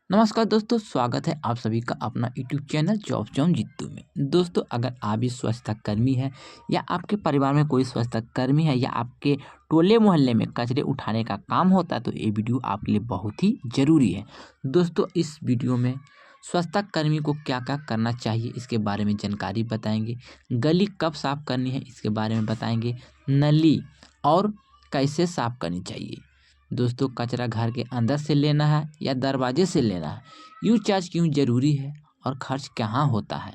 नमस्कार दोस्तों, स्वागत है आप सभी का अपना यूट्यूब चैनल जॉब जॉन जीतू में। दोस्तों, अगर आप भी स्वच्छता कर्मी हैं या आपके परिवार में कोई स्वच्छता कर्मी है या आपके टोले मोहल्ले में कचरे उठाने का काम होता है तो ये वीडियो आपके लिए बहुत ही ज़रूरी है। दोस्तों, इस वीडियो में स्वच्छता कर्मी को क्या क्या करना चाहिए इसके बारे में जानकारी बताएंगे। गली कब साफ़ करनी है इसके बारे में बताएंगे। नली और कैसे साफ़ करनी चाहिए। दोस्तों, कचरा घर के अंदर से लेना है या दरवाजे से लेना है, यूँ चार्ज क्यों ज़रूरी है और खर्च कहाँ होता है।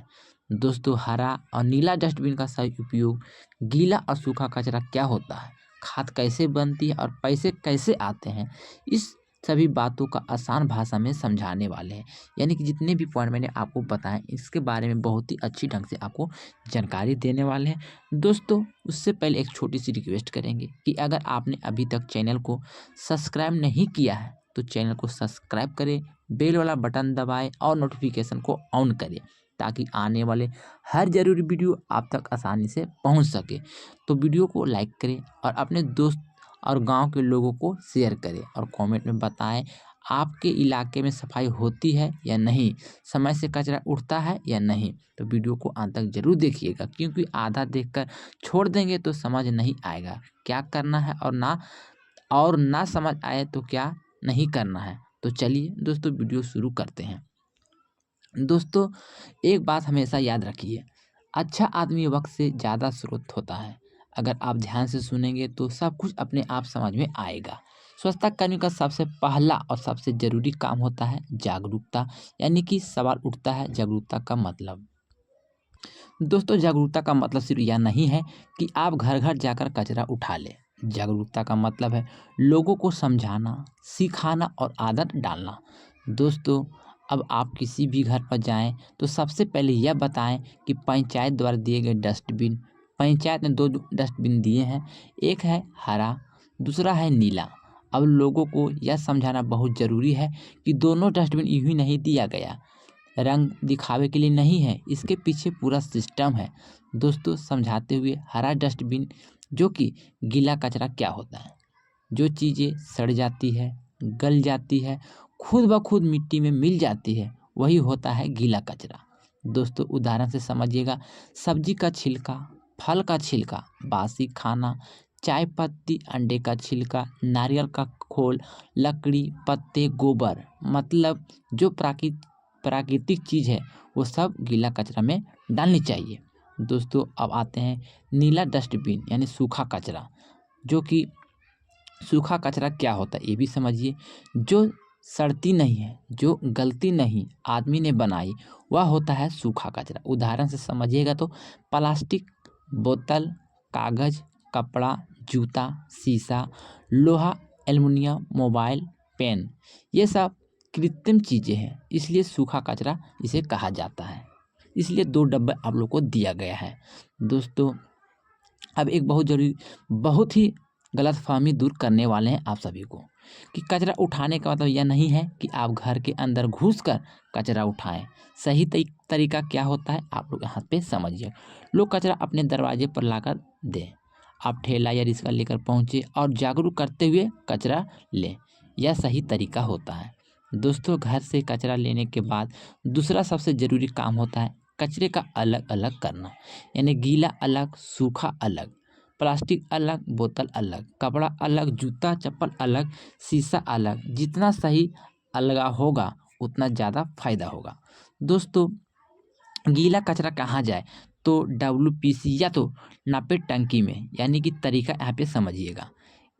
दोस्तों, हरा और नीला डस्टबिन का सही उपयोग, गीला और सूखा कचरा क्या होता है, खाद कैसे बनती है और पैसे कैसे आते हैं, इस सभी बातों का आसान भाषा में समझाने वाले हैं। यानी कि जितने भी पॉइंट मैंने आपको बताएं इसके बारे में बहुत ही अच्छी ढंग से आपको जानकारी देने वाले हैं। दोस्तों, उससे पहले एक छोटी सी रिक्वेस्ट करेंगे कि अगर आपने अभी तक चैनल को सब्सक्राइब नहीं किया है तो चैनल को सब्सक्राइब करें, बेल वाला बटन दबाएं और नोटिफिकेशन को ऑन करें ताकि आने वाले हर ज़रूरी वीडियो आप तक आसानी से पहुंच सके। तो वीडियो को लाइक करें और अपने दोस्त और गांव के लोगों को शेयर करें और कमेंट में बताएं आपके इलाके में सफाई होती है या नहीं, समय से कचरा उठता है या नहीं। तो वीडियो को अंत तक जरूर देखिएगा क्योंकि आधा देखकर छोड़ देंगे तो समझ नहीं आएगा क्या करना है और ना समझ आए तो क्या नहीं करना है। तो चलिए दोस्तों, वीडियो शुरू करते हैं। दोस्तों, एक बात हमेशा याद रखिए, अच्छा आदमी वक्त से ज़्यादा स्रोत होता है। अगर आप ध्यान से सुनेंगे तो सब कुछ अपने आप समझ में आएगा। स्वच्छता कर्मी का सबसे पहला और सबसे ज़रूरी काम होता है जागरूकता। यानी कि सवाल उठता है जागरूकता का मतलब। दोस्तों, जागरूकता का मतलब सिर्फ यह नहीं है कि आप घर घर जाकर कचरा उठा लें। जागरूकता का मतलब है लोगों को समझाना, सिखाना और आदत डालना। दोस्तों, अब आप किसी भी घर पर जाएं तो सबसे पहले यह बताएं कि पंचायत द्वारा दिए गए डस्टबिन, पंचायत ने दो डस्टबिन दिए हैं, एक है हरा, दूसरा है नीला। अब लोगों को यह समझाना बहुत ज़रूरी है कि दोनों डस्टबिन यूं ही नहीं दिया गया, रंग दिखावे के लिए नहीं है, इसके पीछे पूरा सिस्टम है। दोस्तों, समझाते हुए, हरा डस्टबिन जो कि गीला कचरा क्या होता है, जो चीज़ें सड़ जाती है, गल जाती है, खुद ब खुद मिट्टी में मिल जाती है, वही होता है गीला कचरा। दोस्तों, उदाहरण से समझिएगा, सब्जी का छिलका, फल का छिलका, बासी खाना, चाय पत्ती, अंडे का छिलका, नारियल का खोल, लकड़ी, पत्ते, गोबर, मतलब जो प्राकृतिक चीज़ है वो सब गीला कचरा में डालनी चाहिए। दोस्तों, अब आते हैं नीला डस्टबिन यानी सूखा कचरा, जो कि सूखा कचरा क्या होता है ये भी समझिए। जो सड़ती नहीं है, जो गलती नहीं आदमी ने बनाई, वह होता है सूखा कचरा। उदाहरण से समझिएगा तो प्लास्टिक, बोतल, कागज़, कपड़ा, जूता, शीशा, लोहा, एल्युमिनियम, मोबाइल, पेन, ये सब कृत्रिम चीज़ें हैं, इसलिए सूखा कचरा इसे कहा जाता है। इसलिए दो डब्बे आप लोग को दिया गया है। दोस्तों, अब एक बहुत ही गलतफ़हमी दूर करने वाले हैं आप सभी को कि कचरा उठाने का मतलब यह नहीं है कि आप घर के अंदर घुसकर कचरा उठाएँ। सही तरीका क्या होता है आप लोग यहाँ पे समझिए। लोग कचरा अपने दरवाजे पर लाकर दें। आप ठेला या रिक्शा लेकर पहुँचे और जागरूक करते हुए कचरा लें, यह सही तरीका होता है। दोस्तों, घर से कचरा लेने के बाद दूसरा सबसे ज़रूरी काम होता है कचरे का अलग-अलग करना। यानी गीला अलग, सूखा अलग, प्लास्टिक अलग, बोतल अलग, कपड़ा अलग, जूता चप्पल अलग, शीशा अलग। जितना सही अलगाव होगा उतना ज़्यादा फायदा होगा। दोस्तों, गीला कचरा कहाँ जाए तो डब्ल्यूपीसी या तो नापे टंकी में। यानी कि तरीका यहाँ पे समझिएगा,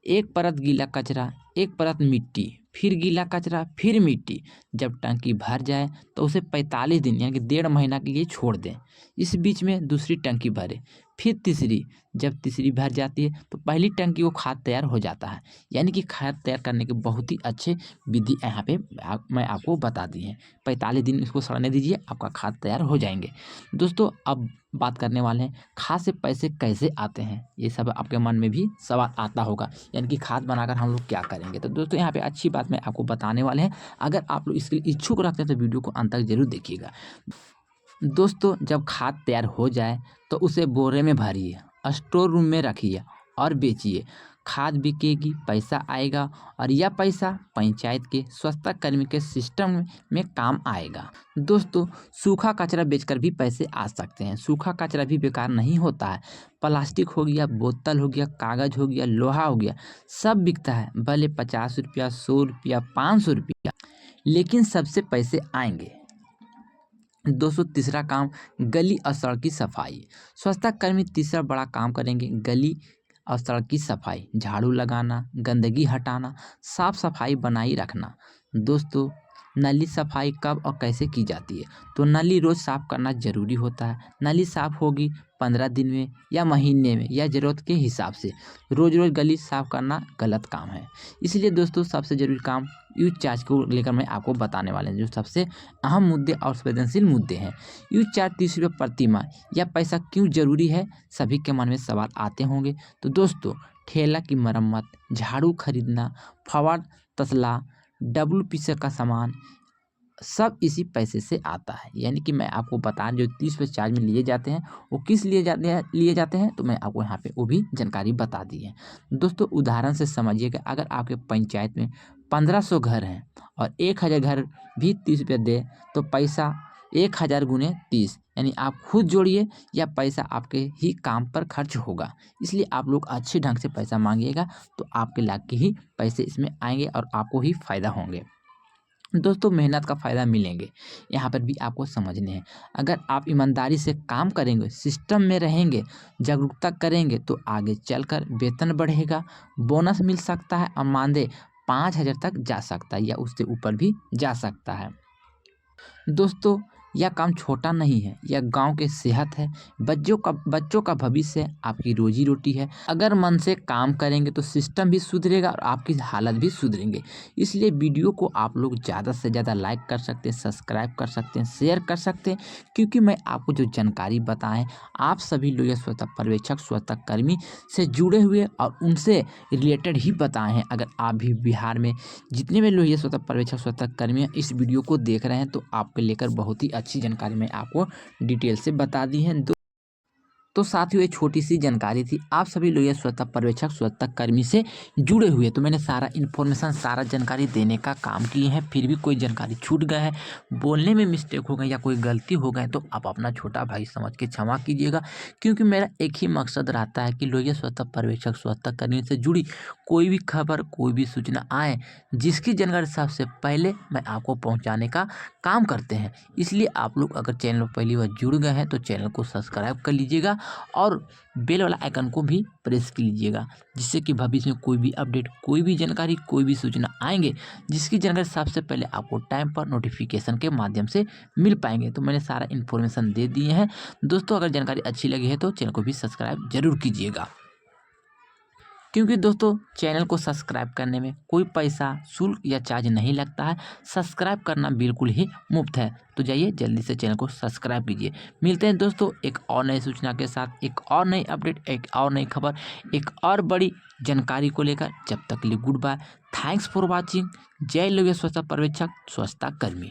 एक परत गीला कचरा, एक परत मिट्टी, फिर गीला कचरा, फिर मिट्टी। जब टंकी भर जाए तो उसे 45 दिन यानी कि 1.5 महीना के लिए छोड़ दें। इस बीच में दूसरी टंकी भरें, फिर तीसरी। जब तीसरी भर जाती है तो पहली टंकी को खाद तैयार हो जाता है। यानी कि खाद तैयार करने के बहुत ही अच्छे विधि यहाँ पे मैं आपको बता दी है। 45 दिन इसको सड़ने दीजिए, आपका खाद तैयार हो जाएंगे। दोस्तों, अब बात करने वाले हैं खाद से पैसे कैसे आते हैं। ये सब आपके मन में भी सवाल आता होगा, यानी कि खाद बनाकर हम लोग क्या करेंगे। तो दोस्तों, यहाँ पे अच्छी बात मैं आपको बताने वाले हैं। अगर आप लोग इसके लिए इच्छुक रखते हैं तो वीडियो को अंत तक जरूर देखिएगा। दोस्तों, जब खाद तैयार हो जाए तो उसे बोरे में भरिए, स्टोर रूम में रखिए और बेचिए। खाद बिकेगी, पैसा आएगा और यह पैसा पंचायत के स्वच्छता कर्मी के सिस्टम में काम आएगा। दोस्तों, सूखा कचरा बेचकर भी पैसे आ सकते हैं। सूखा कचरा भी बेकार नहीं होता है। प्लास्टिक हो गया, बोतल हो गया, कागज हो गया, लोहा हो गया, सब बिकता है, भले 50 रुपया, 100 रुपया, 500 रुपया, लेकिन सबसे पैसे आएंगे। दोस्तों, तीसरा काम गली और सड़क की सफाई। स्वच्छता कर्मी तीसरा बड़ा काम करेंगे, गली और सड़क की सफाई, झाड़ू लगाना, गंदगी हटाना, साफ सफाई बनाई रखना। दोस्तों, नली सफाई कब और कैसे की जाती है? तो नली रोज़ साफ करना ज़रूरी होता है। नली साफ होगी 15 दिन में या महीने में या ज़रूरत के हिसाब से। रोज़ रोज़ गली साफ करना गलत काम है। इसलिए दोस्तों, सबसे ज़रूरी काम यूज चार्ज को लेकर मैं आपको बताने वाले हैं, जो सबसे अहम मुद्दे और संवेदनशील मुद्दे हैं। यूज चार्ज 30 रुपये प्रति माह, यह पैसा क्यों ज़रूरी है? सभी के मन में सवाल आते होंगे। तो दोस्तों, ठेला की मरम्मत, झाड़ू खरीदना, फवार तसला, WPC का सामान, सब इसी पैसे से आता है। यानी कि मैं आपको बता, जो 30 रुपये चार्ज में लिए जाते हैं वो किस लिए जाते हैं, तो मैं आपको यहाँ पे वो भी जानकारी बता दी है। दोस्तों, उदाहरण से समझिएगा, अगर आपके पंचायत में 1500 घर हैं और 1000 घर भी 30 रुपये दे, तो पैसा 1000 गुने 30, यानी आप खुद जोड़िए, या पैसा आपके ही काम पर खर्च होगा। इसलिए आप लोग अच्छे ढंग से पैसा मांगिएगा, तो आपके लाभ के ही पैसे इसमें आएंगे और आपको ही फ़ायदा होंगे। दोस्तों, मेहनत का फ़ायदा मिलेंगे, यहाँ पर भी आपको समझने हैं। अगर आप ईमानदारी से काम करेंगे, सिस्टम में रहेंगे, जागरूकता करेंगे, तो आगे चलकर वेतन बढ़ेगा, बोनस मिल सकता है और मानदेय 5000 तक जा सकता है या उससे ऊपर भी जा सकता है। दोस्तों, यह काम छोटा नहीं है, यह गांव के सेहत है, बच्चों का भविष्य है, आपकी रोजी रोटी है। अगर मन से काम करेंगे तो सिस्टम भी सुधरेगा और आपकी हालत भी सुधरेंगे। इसलिए वीडियो को आप लोग ज़्यादा से ज़्यादा लाइक कर सकते हैं, सब्सक्राइब कर सकते हैं, शेयर कर सकते हैं, क्योंकि मैं आपको जो जानकारी बताएं, आप सभी लोग ये स्वच्छता पर्यवेक्षक, स्वच्छता कर्मी से जुड़े हुए और उनसे रिलेटेड ही बताए हैं। अगर आप भी बिहार में जितने भी लोग ये स्वच्छता पर्यवेक्षक, स्वच्छता कर्मी इस वीडियो को देख रहे हैं, तो आपके लेकर बहुत ही अच्छी जानकारी मैं आपको डिटेल से बता दी है। तो साथियों, ये छोटी सी जानकारी थी। आप सभी लोग ये स्वच्छता पर्यवेक्षक, स्वच्छता कर्मी से जुड़े हुए, तो मैंने सारा इन्फॉर्मेशन, सारा जानकारी देने का काम किए हैं। फिर भी कोई जानकारी छूट गया है, बोलने में मिस्टेक हो गई या कोई गलती हो गई, तो आप अपना छोटा भाई समझ के क्षमा कीजिएगा, क्योंकि मेरा एक ही मकसद रहता है कि लोग ये स्वच्छता पर्यवेक्षक, स्वच्छता कर्मी से जुड़ी कोई भी खबर, कोई भी सूचना आए, जिसकी जानकारी सबसे पहले मैं आपको पहुँचाने का काम करते हैं। इसलिए आप लोग अगर चैनल पर पहली बार जुड़ गए हैं, तो चैनल को सब्सक्राइब कर लीजिएगा और बेल वाला आइकन को भी प्रेस कर लीजिएगा, जिससे कि भविष्य में कोई भी अपडेट, कोई भी जानकारी, कोई भी सूचना आएंगे, जिसकी जानकारी सबसे पहले आपको टाइम पर नोटिफिकेशन के माध्यम से मिल पाएंगे। तो मैंने सारा इन्फॉर्मेशन दे दिए हैं। दोस्तों, अगर जानकारी अच्छी लगी है तो चैनल को भी सब्सक्राइब जरूर कीजिएगा, क्योंकि दोस्तों, चैनल को सब्सक्राइब करने में कोई पैसा, शुल्क या चार्ज नहीं लगता है। सब्सक्राइब करना बिल्कुल ही मुफ्त है। तो जाइए जल्दी से चैनल को सब्सक्राइब कीजिए। मिलते हैं दोस्तों एक और नई सूचना के साथ, एक और नई अपडेट, एक और नई खबर, एक और बड़ी जानकारी को लेकर। जब तक के लिए good bye, thanks for watching. जय लोग स्वच्छता पर्यवेक्षक, स्वच्छता कर्मी।